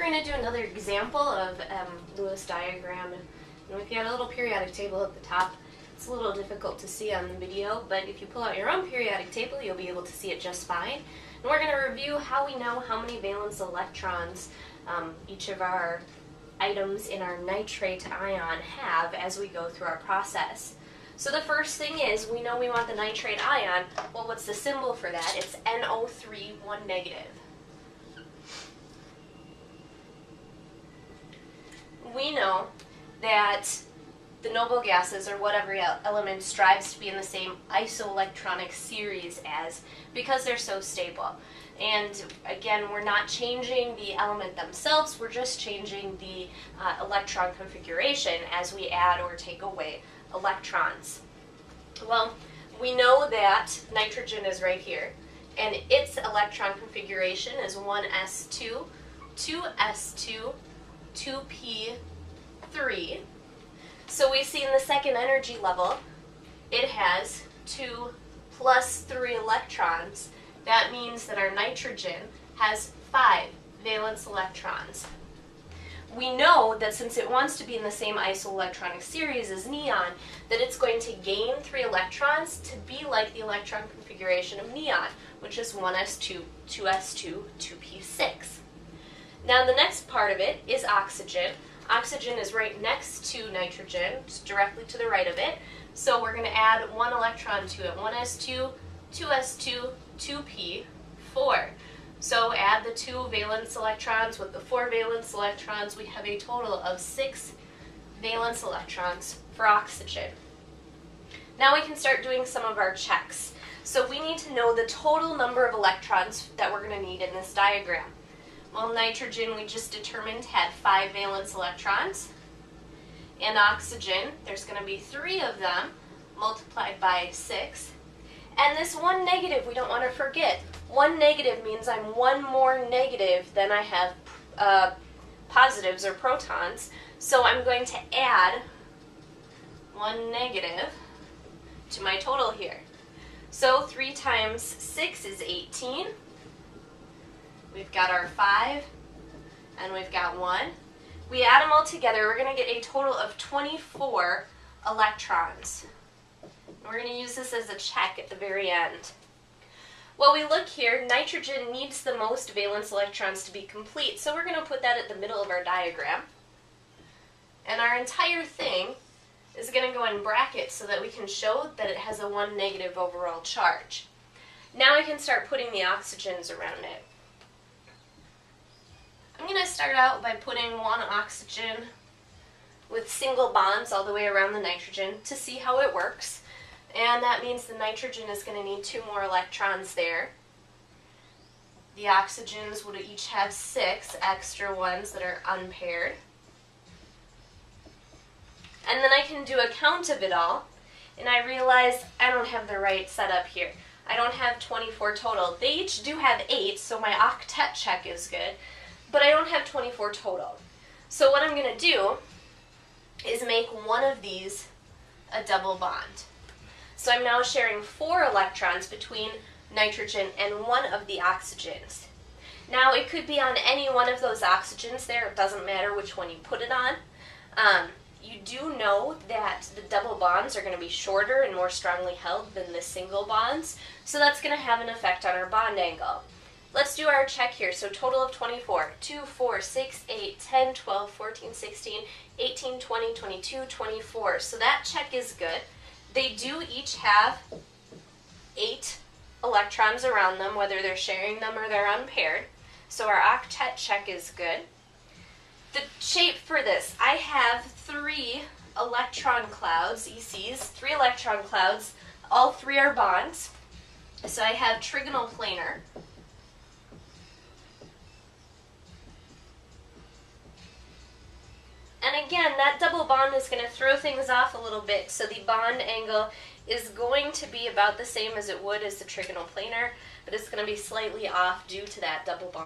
We're going to do another example of Lewis diagram. And we've got a little periodic table at the top. It's a little difficult to see on the video, but if you pull out your own periodic table, you'll be able to see it just fine. And we're going to review how we know how many valence electrons each of our items in our nitrate ion have as we go through our process. So the first thing is, we know we want the nitrate ion. Well, what's the symbol for that? It's NO3, 1 negative. We know that the noble gases, or whatever element, strives to be in the same isoelectronic series as, because they're so stable. And again, we're not changing the element themselves, we're just changing the electron configuration as we add or take away electrons. Well, we know that nitrogen is right here, and its electron configuration is 1s2, 2s2, 2p3. So we see in the second energy level, it has 2 plus 3 electrons. That means that our nitrogen has 5 valence electrons. We know that since it wants to be in the same isoelectronic series as neon, that it's going to gain 3 electrons to be like the electron configuration of neon, which is 1s2, 2s2, 2p6. Now the next part of it is oxygen. Oxygen is right next to nitrogen, just directly to the right of it. So we're going to add 1 electron to it. 1s2, 2s2, 2p4. So add the 2 valence electrons with the 4 valence electrons. We have a total of 6 valence electrons for oxygen. Now we can start doing some of our checks. So we need to know the total number of electrons that we're going to need in this diagram. Well, nitrogen we just determined had 5 valence electrons. And oxygen, there's going to be 3 of them multiplied by 6. And this 1 negative, we don't want to forget. 1 negative means I'm 1 more negative than I have positives or protons. So I'm going to add 1 negative to my total here. So 3 times 6 is 18. We've got our 5, and we've got 1. We add them all together, we're going to get a total of 24 electrons. We're going to use this as a check at the very end. Well, we look here, nitrogen needs the most valence electrons to be complete, so we're going to put that at the middle of our diagram. And our entire thing is going to go in brackets so that we can show that it has a 1 negative overall charge. Now we can start putting the oxygens around it. I'm going to start out by putting 1 oxygen with single bonds all the way around the nitrogen to see how it works. And that means the nitrogen is going to need 2 more electrons there. The oxygens would each have 6 extra ones that are unpaired. And then I can do a count of it all, and I realize I don't have the right setup here. I don't have 24 total. They each do have 8, so my octet check is good, but I don't have 24 total. So what I'm going to do is make one of these a double bond. So I'm now sharing 4 electrons between nitrogen and 1 of the oxygens. Now it could be on any one of those oxygens there, it doesn't matter which one you put it on. You do know that the double bonds are going to be shorter and more strongly held than the single bonds, so that's going to have an effect on our bond angle. Let's do our check here. So total of 24. 2, 4, 6, 8, 10, 12, 14, 16, 18, 20, 22, 24. So that check is good. They do each have 8 electrons around them, whether they're sharing them or they're unpaired. So our octet check is good. The shape for this, I have 3 electron clouds, ECs, 3 electron clouds. All 3 are bonds. So I have trigonal planar. And again, that double bond is going to throw things off a little bit, so the bond angle is going to be about the same as it would as the trigonal planar, but it's going to be slightly off due to that double bond.